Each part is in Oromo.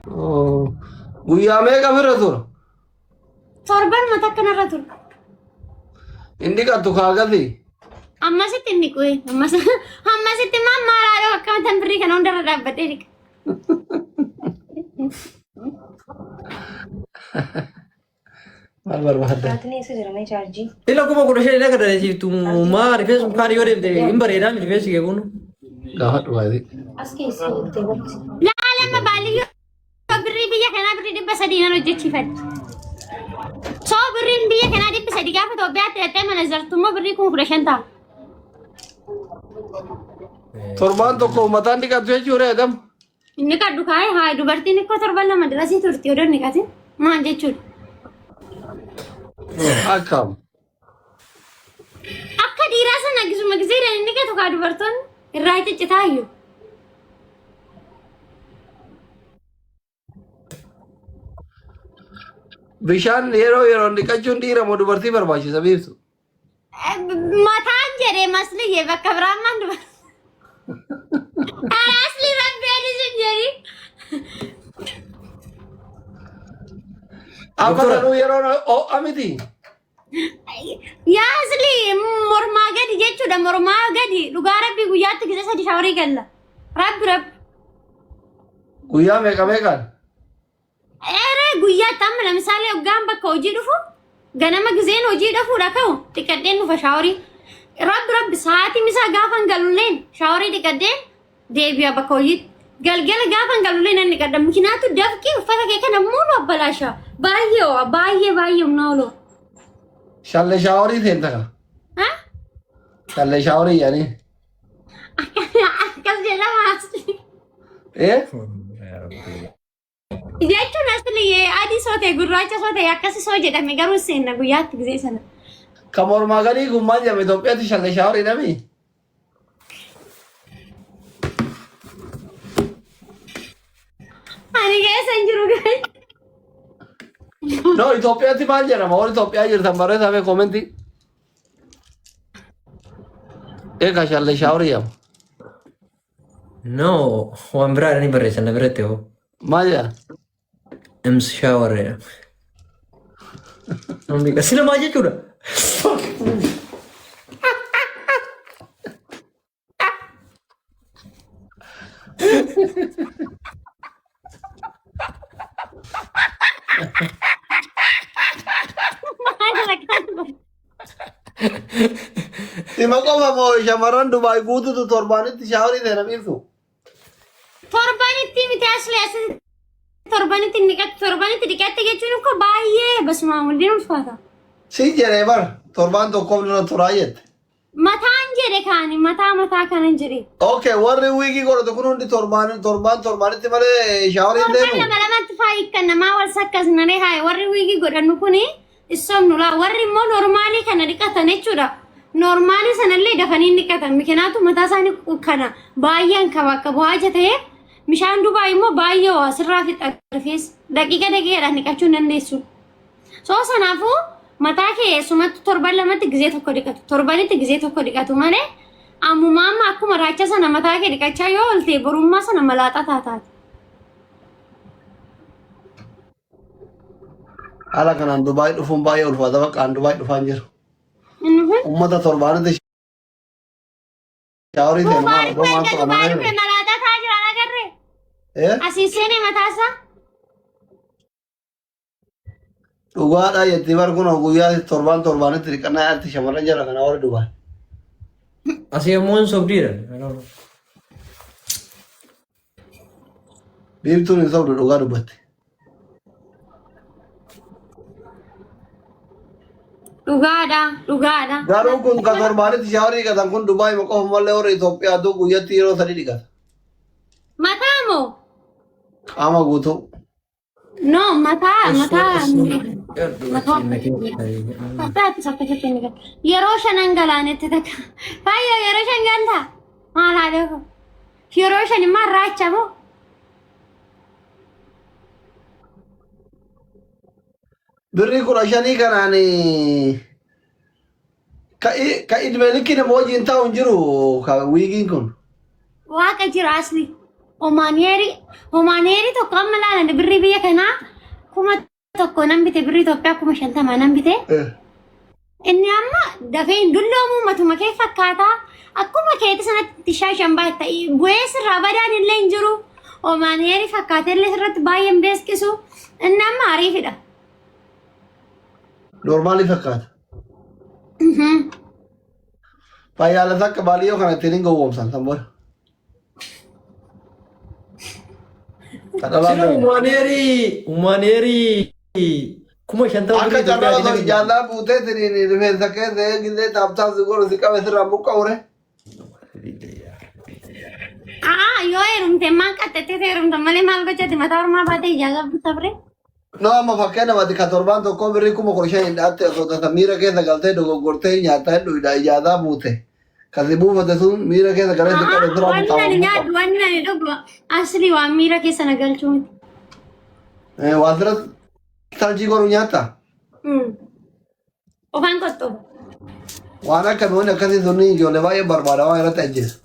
Oh, guyyaa meeqa bira tura? Torban mata kanarra tura. Inni qattu kaagati. Ammasitti inni qo'e ammasitti mammaadha akkamitti birrii kana hundarra dhaabbatee dhiqa. Maal barbaadda? Baatni isa jira mee chaarjii? Ila kuma kudha shanii dhaga dhageessiiftu maa rifeensa kaan yoo deemte hin bareedaa mi rifeensi kee kun? Gaafa dhugaati. As keessa hiiktee barti. Laalama baaliyyoo birrii biyya kanaa birrii 300 nan hojjechiifadha. Soo birriin biyya kanaa 300 gaafa Itoophiyaatti hidhattee mana zartummoo birrii 15,000 ta'a. Torbaan tokko mataan dhiqattu jechuudha jedhamu. Inni kadhu kaa'ee haa dubartiin ikkoo torban lama dirasii turti odoo inni qatin maal jechuudha. Akkam. Akka dhiiraa sana gisuma giseedhaan inni gatu kaa dubartoonni irraa ciccitaa iyyuu. Bishaan yeroo yeroon dhiqachuun dhiira moo dubartii barbaachisa beektu? Mataan jedhee masliyyee bakka biraan maan dubartii. Asli rabbiin isin jedhi. Amma garuu yeroon ho'a miti. Yaa asli mormaa gadi jechuudha mormaa gadi dhugaa rabbii guyyaatti gisa 3 shaaworii galla. Rabbi. Guyyaa meeqa meeqaan? Guyyaatti amma ለምሳሌ hoggaan bakka hojii dhufu ganama giseen hojii dhufuudha ka'u xiqqaddeen dhufa shaaworii. Rabbi sa'aatii misaa gaafan galulleen shaaworii xiqqaddeen deebi'a bakka hojii. Galgala gaafan galulleen inni qadda mikinaatu dafqii uffata kee kana muulu abbalaasha. Baay'ee humna oolu. Shalle shaaworii seenta kana. Shalle shaaworii yaani. Akkas jedhama asli. Jechuun asli adii sootee gurraacha sootee akkasi soo jedhame garuu seenna guyyaatti gisee sana. Kan mormaa gadii kun maal jedhama Itoophiyaatti shalle shaaworii dhami? Ani keessa hin jiru gaarii. No, Itoophiyaatti maal jedhama? Warri Itoophiyaa jirtan barreessaa mee koomentii? Eegaa shalle shaaworii jedhama. No, waan biraa ni barreessan na biratti hoo. Maal jedha? Ims shower. Ambiqa sila maal jechuudha? Sima qofa moo shamarran Dubaay guututu torbaanitti shaaworii seena biiftu? Torbanitti miti asli asitti torbanitti dhiqatte jechuun akka baay'ee basuma waliin ulfaata. Si jedhee bar torbaan tokkoof dura turaa jette. Mataan jedhe kaani mataa kanan jedhe. Okay, warri wiigii godhatu kun hundi torbaanitti malee shaaworii hin deemu. Torban lamatti faayii kan namaa wal sakkasnaree haye warri wiigii godhannu kuni issoomnu laa warri immoo noormaalii kana dhiqatan jechuudha. Noormaalii sanallee dafanii dhiqatan mikinaatu mataa isaanii kana baay'een akka bu'aa ta'ee bishaan Dubaay immoo baay'ee asirraa fixa rifeensa daqiiqadhaan dhiqachuu hin dandeessu. Soo sanaafuu mataa kee sumatti torban lamatti gisee tokko dhiqatu torbanitti gisee tokko dhiqatu malee ammumaa amma akkuma raacha sana mataa kee dhiqachaa yoo oolte borummaa sana malaaxaa taataati. Haala kanaan Dubaay dhufuun baay'ee ulfaata bakka Dubaay dhufaan jiru. Uummata torbaanitti shaaworii seena maal malaaxaa taa jiraan agarree. Asiiseenii mataasaa. Dhugaadha jettee bar kun guyyaa torbaanitti dhiqannaa yaatti shamarran jala kana warri Dubaay. Asii ammoo hin sobdiidha. Biiftuun hin sobdu dhugaa dubbatti. Dhugaadha. Garuu kun kan torbaanitti shaaworii dhiqatan kun Dubaay qofa malee warri Itoophiyaa aduu guyyatti yeroo 3 dhiqata. Mataa moo? Qaama guutuu. No, mataa. Yeroo 5 galaanetti takka. Faayyaa yeroo 5 galtaa? Maal haadha koo? Yeroo 5 immoo raacha moo? Birrii 15 kanaan ka idmee likki nama wajjin taa'u hin jiru wiigiin kun. Waaqa jira asli. Omaneeri tokko amma laalan birrii biyya kanaa kuma tokko nan bite birrii Itoophiyaa kuma 50 nan bite. Inni amma dafee hin dulloomu matuma kee fakkaataa akkuma keeti sanatti shaashan baay'ata bu'ee sirraa badaan illee hin jiru. Omaneeri fakkaatee illee sirratti baay'een beeskisu. Inni amma ariifidha. Normaali fakkaata. Fayyaala takka baaliyyoo kana ittiin hin gowwoomsan kan booda. Sila umaneeri kuma 50 Akka carraa osoo ijaallaa buutee tiriin rifeensa keessa eegillee taaptaaf si godhu si qabe sirraa buqqa'ure. Yoo heerumte maan qaxxattee heerumte malee maal gochatti mataa ormaa baatee ijaallaa buuta bire. No amma fakkeenya mati ka torbaan tokko birrii kuma 15 hin dhaatte osoo tasa miira keessa galtee dogoggortee nyaataa hin dhuyidha ijaazaa buute. Kasi buufate sun miira keessa galee si qabe sirraa buqqa'u. Wanni nyaaddu wanni ani dhugu asli waan miira keessa na galchuu miti. Waan sirratti talchii godhu nyaata. Ofaan kottu. Waan akkamiin akkasii sunni ijoollee baay'ee barbaada waan irratti ajjeesa.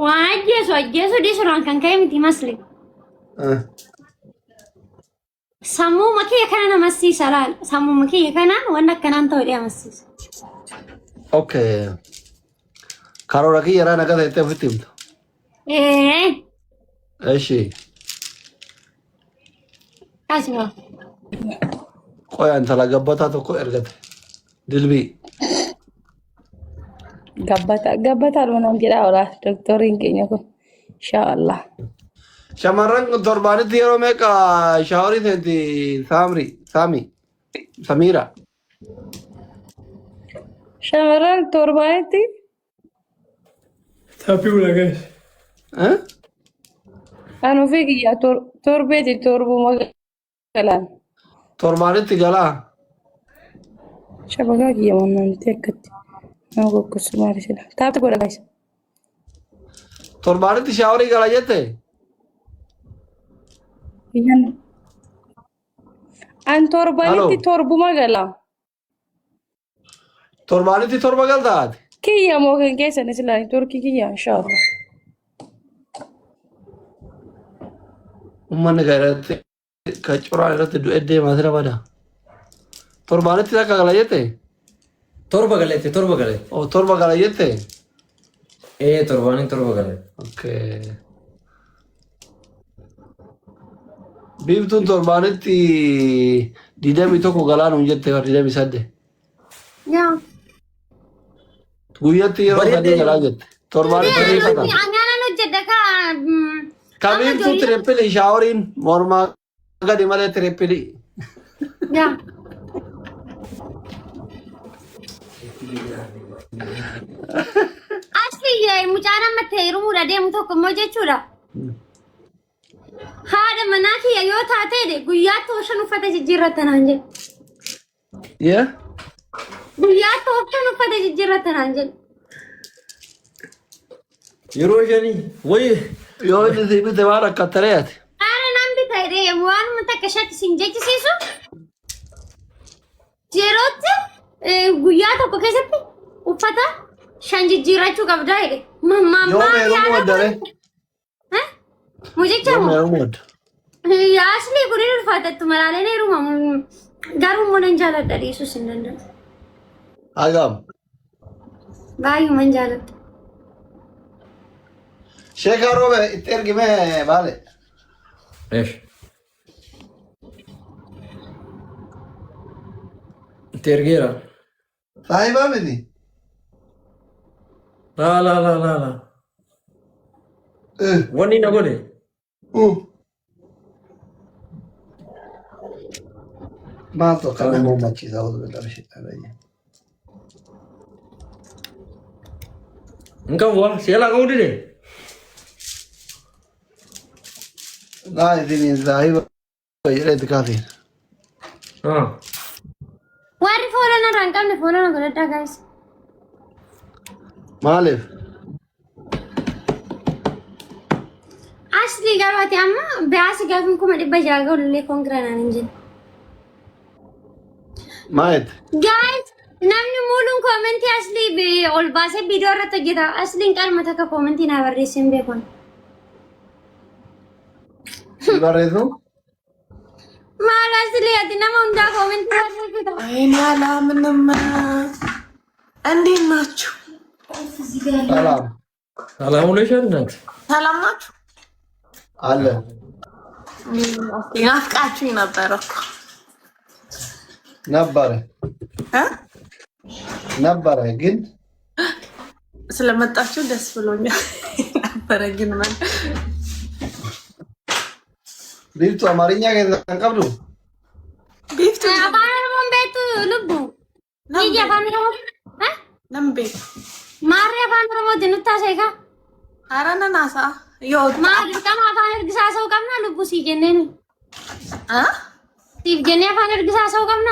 Waan ajjeesu dhiisuudhaan kan ka'e miti masli. Sammuu makiyya kana namasisiisa laal. Sammuu makiyya kanaan waan akkanaan ta'u agarsiisa. Okay. Karoora kiyya irraa nagaa ta'ettee ofitti himta. Eshi. Kaasuma. Qoya intala gabbataa tokko ergate. Dilbii. Gabbataa dhuunfaan jedhaa oolaa doktoriin keenya kun. Inshaallah. Shamarran kun torbaanitti yeroo meeqa shaaworii seenti Samiira. Shamarran torbaanitti. Tapi ulah guys. Kan ofii kiyyaa torbeeti torbuma galaan. Torbaanitti galaa. Shabagaa kiyya mannanti akkatti. Nama goggosu maali jedha. Taatu godha guys. Torbaanitti shaaworii gala jette. An torbaanitti torbuma galaa. Torbaanitti torba galtaati. Kiyya moo kan keessan islaani turkii kiyya inshaallah. Uummanni irratti kan curaan irratti du'e deemaa sira bada. Torbaanitti akka gala jette. Torba galete. Torba gala jette. Torbaani torba galete. Okay. Biiftuun torbaanitti 21 galaan hin jette 28. Yaa. Guyyatti yeroo sadii galaa jette. Torbaanitti riifata. Anyaanan hojjedha kaa. Kamiiftuu tirippilii shaaworiin mormaa gadi malee tirippilii. Yaa. Asli mucaan amma heerumuudha deemu tokko immoo jechuudha. Haadha manaa kiyya yoo taatee guyyaatti ooshan uffata jijjiirrattanaan jedhu. Yaa? Guyyaatti ooshan uffata jijjiirrattanaan jedhu. Yeroo shanii wayi Yoo inni si bite waan akka tareeti. Haadha nan bitee waanuma takka shatti sin jechisiisu. Yerootti guyyaa tokko keessatti uffata 5 jijjiirrachuu qabdaa jedhe. Yoo meeruu waddare. Mujicha Yoo moo? meeruu wadda. Asli kuni ulfaatattu malaaleen heeruma garuu immoo nan jaaladha dhiisuus hin danda'u. Hagam. Baay'uman jaaladha. Sheekaa roobe itti ergime baale. ايش؟ ترجيرة Saahibaa miti. لا وني نقولي Maaltu akka nama uummachiisaa osoo bilaa ishee انكم والله سيلا قولي لي Naa isiniin saahiba jedheetti kaasiin. Warri foolana irraa hin qabne foolana godhadhaa gaa'is. Maaliif? Asli gabaati amma baasi gaafin 600 gaullee koongiraan hin jenne. Maayet? Guys, namni muuluun koomentii aslii ol baasee viidiyoo irratti hojjeta. Asliin qalma takka koomentii naa barreessin beekon. Barreessu? Maal asli ati nama hundaa koomentii barreessita? አይኔ አላምንም። እንዴት ናችሁ? ሰላም ሰላም ውለሻል እናንተ? ሰላም ናችሁ? አለ ናፍቃችሁኝ ነበረ እኮ ነበረ ግን ስለመጣችሁ ደስ ብሎኛል። ነበረ ግን ማለት ቢፍቱ አማርኛ ከንቀብዱ ቢፍቱ አፋን ቤቱ ልቡ ይጂ አፋን ሮሞ ለምቤ ማሪ አፋን ሮሞ ድንታ ሰይካ አራና ናሳ ዮት ማሪ ከማ አፋን እርግሳ ሰው ቀምና ልቡ ሲጀነን ሲጀነ አፋን እርግሳ ሰው ቀምና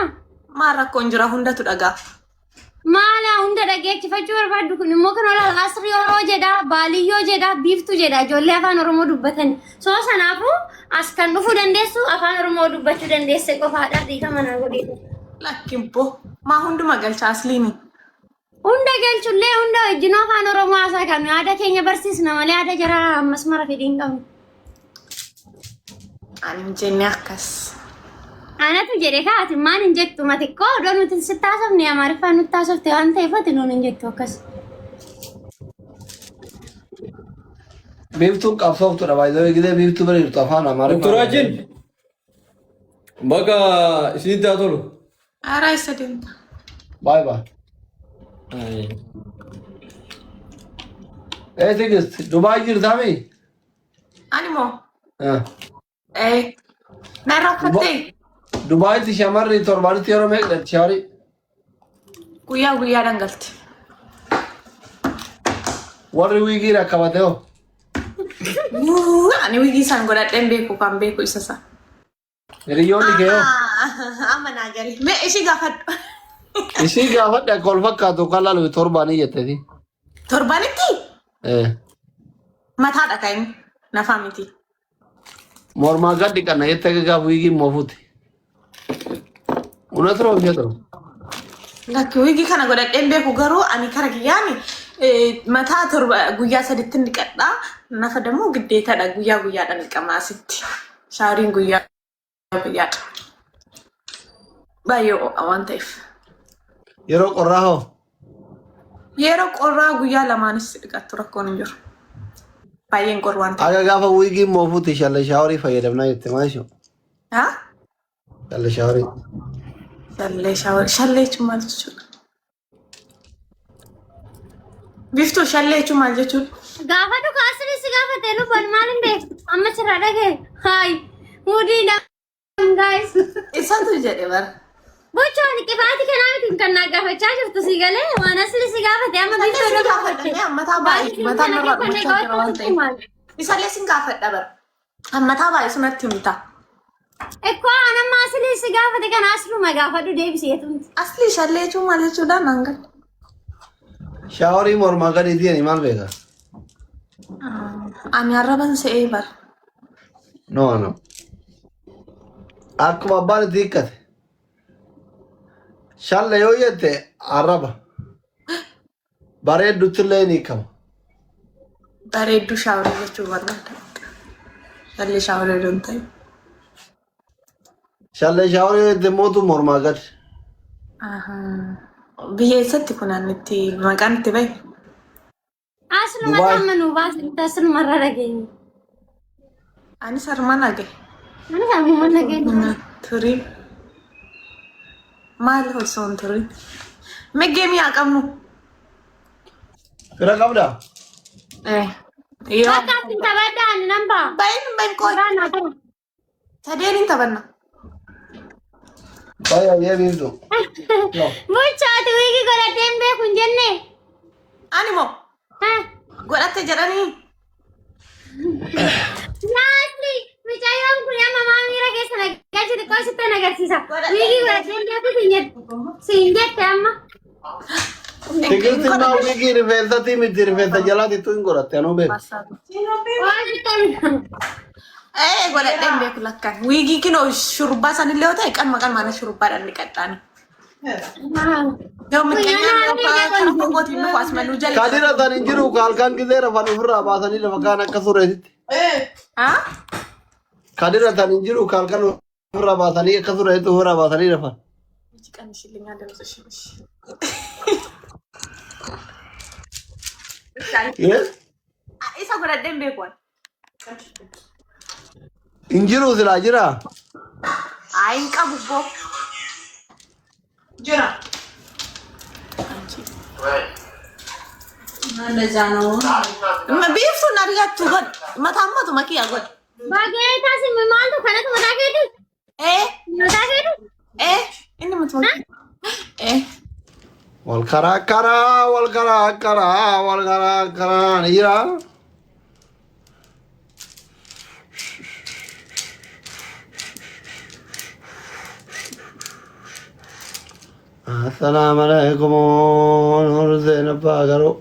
ማራ ኮንጅራ ሁንደቱ ደጋ ማላ ሁንደ ደገች ፈጭ ወርባዱ ኩን ሞከኖላ አስሪ ኦሮ ጀዳ ባልዮ ጀዳ ቢፍቱ ጀዳ ጆሌ አፋን ኦሮሞ ዱበተን ሶ ሰናፉ አስከንፉ ደንደሱ አፋን ኦሮሞ ዱበቹ ደንደሰ ቆፋዳ ዲከመና ጎዴ ለኪምቦ ማ ሁንዱ መገልቻ አስሊኒ ሁንደ ገልቹሌ ሁንደ እጅኖ አፋን ኦሮሞ አሳካኑ አዳ ኬኛ በርሲስ ነው ማለ አዳ ጀራ መስመር ፈዲን ቀም አንጀኛ ከስ አናቱ ጀሬካ አትማን እንጀቱ ማትቆ ዶኑት ስታሰብ ነው ያማርፋኑ ታሰብ ተንተ ይፈት ነው እንጀቱ ከስ ቢፍቱ ቀፍሶፍቱ ደባይዘው ግዜ ቢፍቱ በሪርቱ አፋን አማርኛ ዶክተራችን በቃ ሲንታቶሉ አራይ ሰደም ባይ ባይ ትዕግስት ዱባይ ጅርታሚ አኒሞ ናራፈቴ ዱባይ ትሸመሪ ቶርባንቲ ዮሮ መቅደት ሻሪ ጉያ ጉያ ደንገልት ወሪ ዊጊ ረከባቴው ani wigi san godadhen beeku kan beeku isasa ሪዮን ዲገዮ amanagale me ishi gafadhu isi gaafadha kol fakkaatu kalalu torbaani jetteti torbanitti mataadha kan nafa miti mormaa gaddi kana jette gaaf wiigi mofuti unatro jetro lakki wigi kana godadhen beeku garuu ani kara giyyaani mataa torba guyyaa saditti niqadha nafa demo giddeetadha guyyaa guyyaadhaan niqamaasitti shaariin guyyaa guyyaadha baay'ee waan ta'eef yeroo qorraa hoo yeroo qorraa guyyaa lamaanis dhiqattu rakkoon hin jiru baay'een qorraa waan ta'eef aga gaafa wiigi mofuti shalle shaaworii fayyadamnaa jette maasho shalle shaaworii shallee jechuun maal jechuudha biftuu shallee jechuun maal jechuudha gaafa dhuka asli si gaafa teelu bal maalin beek amma sirra dhage hay mudiina guys isatu jedhe bara bochoon qifaati kanaamitiin kan naa gaafachaa jirtu si galee waan asli si gaafate amma biftuu Isallee si gaafadha mataa baay'ee mataa narraa dhumachaa jira waan ta'eef isallee si gaafadha bara mataa baay'ee sunatti himta ekkoo anamma asli si gaafate kan asluma gaafadhu deebiseetumti asli shallee jechuun maal jechuudha nangal shaaworii mormaa gadi diini maal beeka ani arraban se'ee bara no akkuma abbaan itti hikkate shalle yoo jette arraba bareedduttillee ni hiikama bareedduu shaaworii jechuu barbaada shallee shaaworii don ta'e shalle shaaworii jette mootu mormaa gadi biyya eessatti kunaan itti maqaan itti bahe asluma tammanu baasin tasluma irra dhageenya anis armaan hage ani sammuma dhageenya turii maal osoon turii meggee mi'aa qabnu fira qabda yoo akkaatiin taphadhaan namba bayin koo sadeeniin taphanna baya yee biiftu bulchaati wiigi godhadheen beeku hin jenne ani moo godhatte jedhanii yaasni mucayyoon kun amma maamiira keessa nagaachi xiqqoo sitti agarsiisa wiigi godhadheen beeku siin jette amma tikirtimmaa wiigii rifeensatti miti rifeensa jalaati tu hin godhatte anuu beeku waan sitti godhadheen beeku lakkaan wiigii kinoo shurubbaa sanillee yoo ta'e qalma qalmaana shurubbaadhaan dhiqadhaani Yo mtenya kana fogoti nuko asmanu jali. Kadira tan injiru kalkan kizera fan ufra basani la makana kasuret. Ha? Kadira tan injiru kalkan ufra basani kasuret ufra basani la fan. Chikan shilinga da shish. Yes. Isa gura dembe kon. Injiru sila jira. Ain kabubbo. Jira. Nanda jano. Ma beef na rigatu god. Matamma to makiya god. Bagay tasi mamal to khana to mata kedu. Mata kedu. Inni mutma. Wal kara nira. Assalamualaikum warahmatullahi wabarakatuh.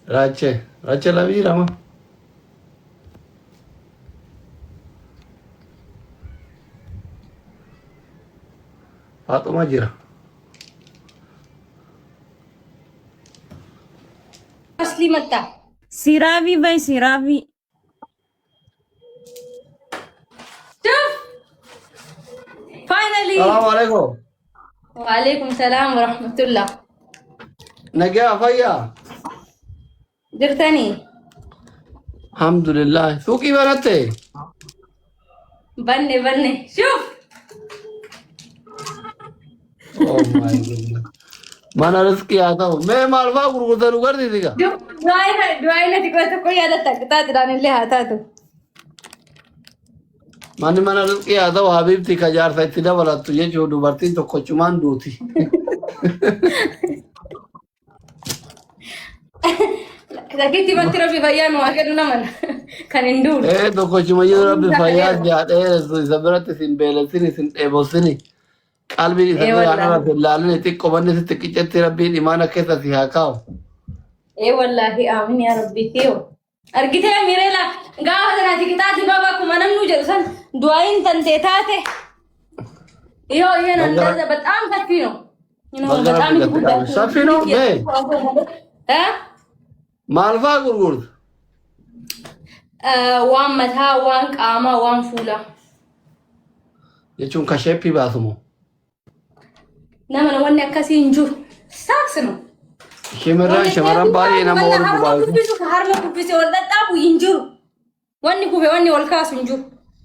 Rache la vida, ma. Fatuma jira. Asli matta. Siravi by Siravi. Finally. Assalamualaikum. Waalaikum salam wa rahmatullah. Nagaya faya. Jirtani. Alhamdulillah. Suki barate. Banne. Shuf. Oh my goodness. Mana rezeki आता हूँ मैं मालवा गुरुकुल कर दी थी का Duaina tikra to koi adat takta tirane le आता तो. माने mana rezeki आता हूँ हबीब थी का जार साइड थी वाला तुझे जो डूबरती तो कोचुमान दो थी Lakini timantira bivaya no ageru naman kanindu. तो कोचुमान ये रब फाया जाते हैं तो ज़बरदस्ती सिंबेल सिनी सिन एबोसिनी qalbii isa yaana filaalin itti qobanni sitti qiccatti rabbiin imaana keessa si haa kaa'u. Wallahi aamin yaa rabbi tiyo. Argitee mireela gaafa tanaati kitaati baba kuma namnu jedhu san du'aayin tantee taate. Iyo nan da በጣም ሰፊ ነው. በጣም ሰፊ ነው maal fa'aa gurgurta? Waan mataa, waan qaamaa, waan fuulaa. Jechuun kasheeppii baasu moo? Nama wanni akkasii hin jiru. Saaks no. Shamarran baay'ee nama wal gubaasu. Harma kubbise wal dhadhaabu hin jiru. Wanni kufe wanni wal kaasu hin jiru.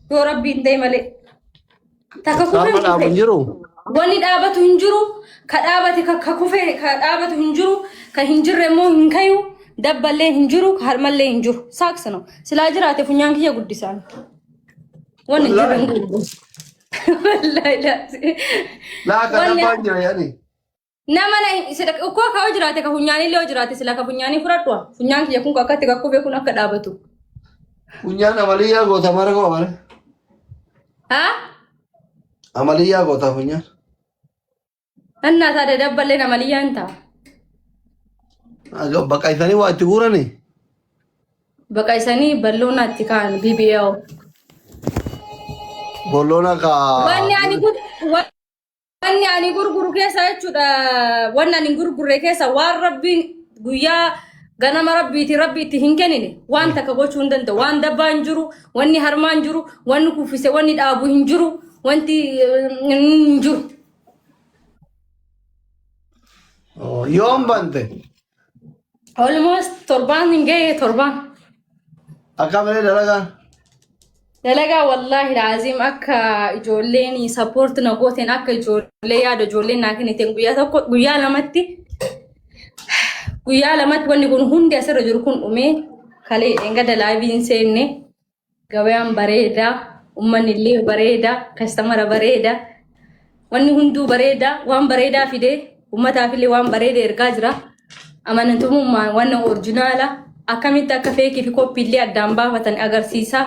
Yoo rabbiin ta'e malee. Takka kufe dhaabu hin jiru. Wanni dhaabatu hin jiru. Ka dhaabate ka kufe ka dhaabatu hin jiru. Ka hin jirre immoo hin kayu. Dabballee hin jiru. Ka harmallee hin jiru. Saaks no. Silaa jiraate funyaan kiyya guddisaan. Wanni jiru hin jiru. Wallahi laati. Laa kana baanjira yaani. Nama na sila uko ka jiraate ka funyaan illee jiraate sila ka funyaanii fudhadhu. Funyaan kiyya kun akkatti ka kufe kun akka dhaabatu. Funyaan amaliyyaa goota mara koo amale. Haa? Amaliyyaa goota funyaan. Annaa taate dabballee amaliyyaan ta'a. Bakka isanii waa itti guuranii. Bakka isanii balloona itti kaan BBL. Bolloona ka. Wanni ani gurguru keessa jechuudha. Wanni ani gurgurre keessa waan rabbiin guyyaa ganama rabbiitti hin kennine waan takka gochuu hin danda'u. Waan dabbaa hin jiru, wanni harmaa hin jiru, wanni kuffise, wanni dhaabu hin jiru, wanti hin jiru. Yoom bante? Almost torbaan hin ga'e torbaan. Akka malee dalagaa? Dalagaa wallahi laazim akka ijoolleen support na gooteen akka ijoollee yaada ijoolleen naa kenniteen guyyaa lamatti wanni kun hundi asirra jiru kun dhumee kalee engada laabiin seenne gabayaan bareedaa ummanni illee bareedaa kastamara bareedaa wanni hunduu bareedaa waan bareedaa fidee ummataaf illee waan bareeda ergaa jira amanantumummaan wanna orjinaala akkamitti akka feekii fi koppiillee addaan baafatan agarsiisa.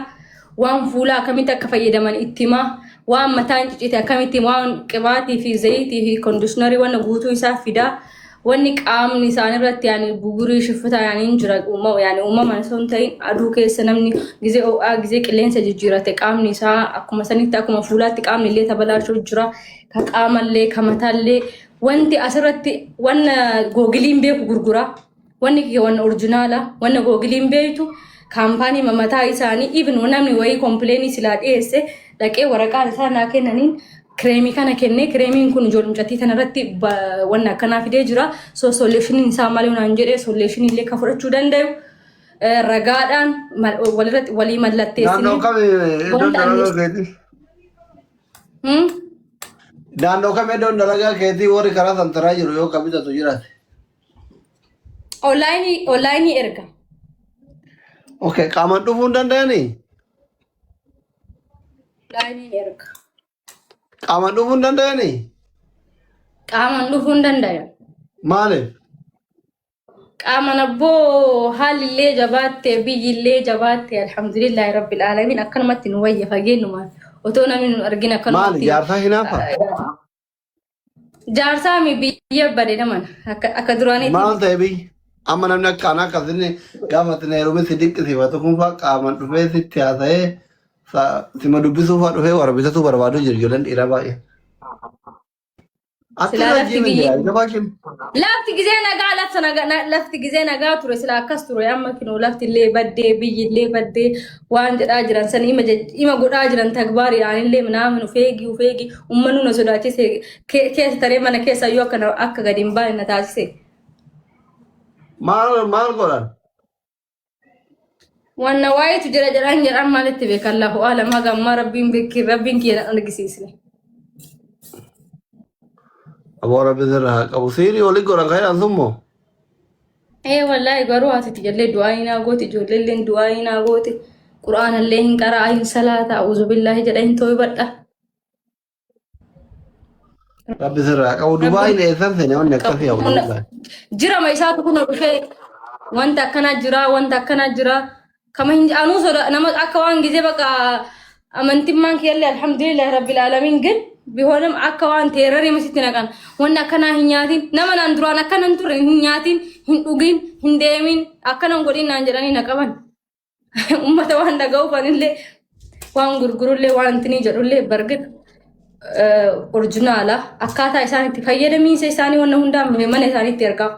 Waan fuulaa akkamitti akka fayyadaman itti himaa. Waan mataan cicite akkamitti waan qibaatii fi zayitii fi kondishinarii wanna guutuu isaa fidaa. Wanni qaamni isaanii irratti yaani bugurii shifata yaani jira uumamaan osoo hin ta'in aduu keessa namni gizee ho'aa gizee qilleensa jijjiirate qaamni isaa akkuma sanitti akkuma fuulaatti qaamni illee tabalaashoo jira. Ka qaamallee ka mataallee wanti asirratti wanna googiliin beeku gurgura. Wanni wanna orjinaala wanna googiliin beektu kaampaanii mataa isaanii even namni wayii kompleenii silaa dhiyeesse dhaqee waraqaan isaa naa kennaniin kireemii kana kennee kireemiin kun ijoolumcattii kanarratti wanna akkanaa fidee jira. So solution isaa malee naan jedhee solution illee ka fudhachuu danda'u ragaadhaan walirratti walii mallatteessanii. Naannoo kamii iddoo dalagaa keetii? Naannoo kamii iddoo dalagaa keetii warri karaa santaraa jiru yoo kabitatu jiraate? Online erga. Okay, qaamaan dhufuu hin danda'anii? Online erga. Qaamaan dhufuu hin danda'anii? Qaamaan dhufuu hin danda'an. Maaliif? Qaamaan abboo haalillee jabaatte biyyillee jabaatte alhamdulillahi rabbil alamin akkanumatti nu wayya fageenyumaan otoo namni nu argin akkanumatti. Maali jaarsaa hinaafa? Jaarsaa mi biyya bade naman akka duraanitti. Maal ta'e biyyi? Amma namni akkaanaa akkasini gaafatti Nairobi si dinqisiifatu kun fa'aa qaamaan dhufee sitti haasa'ee sima dubbisuu fa'aa dhufee warra bitatu barbaadu jiru ijoolleen dhiiraa baay'ee. Lafti gizee nagaa lafti gizee nagaa ture sila akkas ture amma kinoo lafti illee baddee biyyi illee baddee waan jedhaa jiran san ima godhaa jiran tagbaari aanillee minaamin ufeegi uummannu na sodaachise keessa taree mana keessa iyyuu akka gadi hin baane na taasise. Maal godhan? Wanna waayitu jira jedhan maalitti beekan lafu alamaa gammaa rabbiin kiyya argisiisne. Aboo rabbi sirraa qabu siirii olii godhan ka'edhaan summoo? Wallaahi garuu ati ijoollee du'aa naa gooti ijoolleelleen du'aa naa gooti quraanallee hin qaraa hin salaata a'uuzu billaahi jedha hin too'i badha. Rabbi sirraa qabu Dubaayin eessan seene wanni akkasii hafu. Jirama isaatu kun dhufee wanta akkanaa jira kama hin anuu soda nama akka waan gizee bakka amantimmaan kiyallee alhamdulillahi rabbil alamin gin bihoonam akka waan teeraree masitti naqan wanni akkanaa hin nyaatin nama naan duraan akkanan ture hin nyaatin hin dhugin hin deemin akkanan godhin naan jedhanii na qaban ummata waan dhaga'uufanillee waan gurgurullee waan tinii jedhullee bargina. Orjinaala akkaataa isaan itti fayyadamiinsa isaanii wanna hundaan mana isaaniitti ergaa.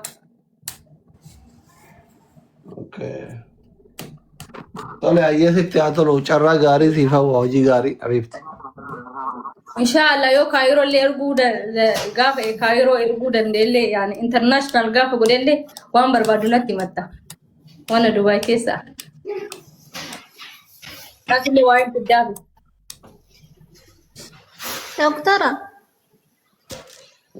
Tole ayyeesitti haa tolu carraa gaarii siif hawwa hojii gaarii ariifti. Inshaallah yoo kaayiroolee erguu gaafa kaayiroo erguu dandeellee yaani international gaafa godhellee waan barbaadu natti himatta. Wanna Dubaay keessa. Taasilee waan fiddaafi. Doktora.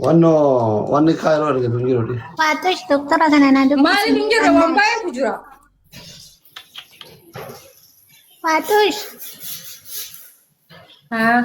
Wanni kaayiroo argatu hin jiru. Waatosh doktora kana na dubbisu. Maaliif hin jirre waan baay'eetu jira. Waatosh. Haa.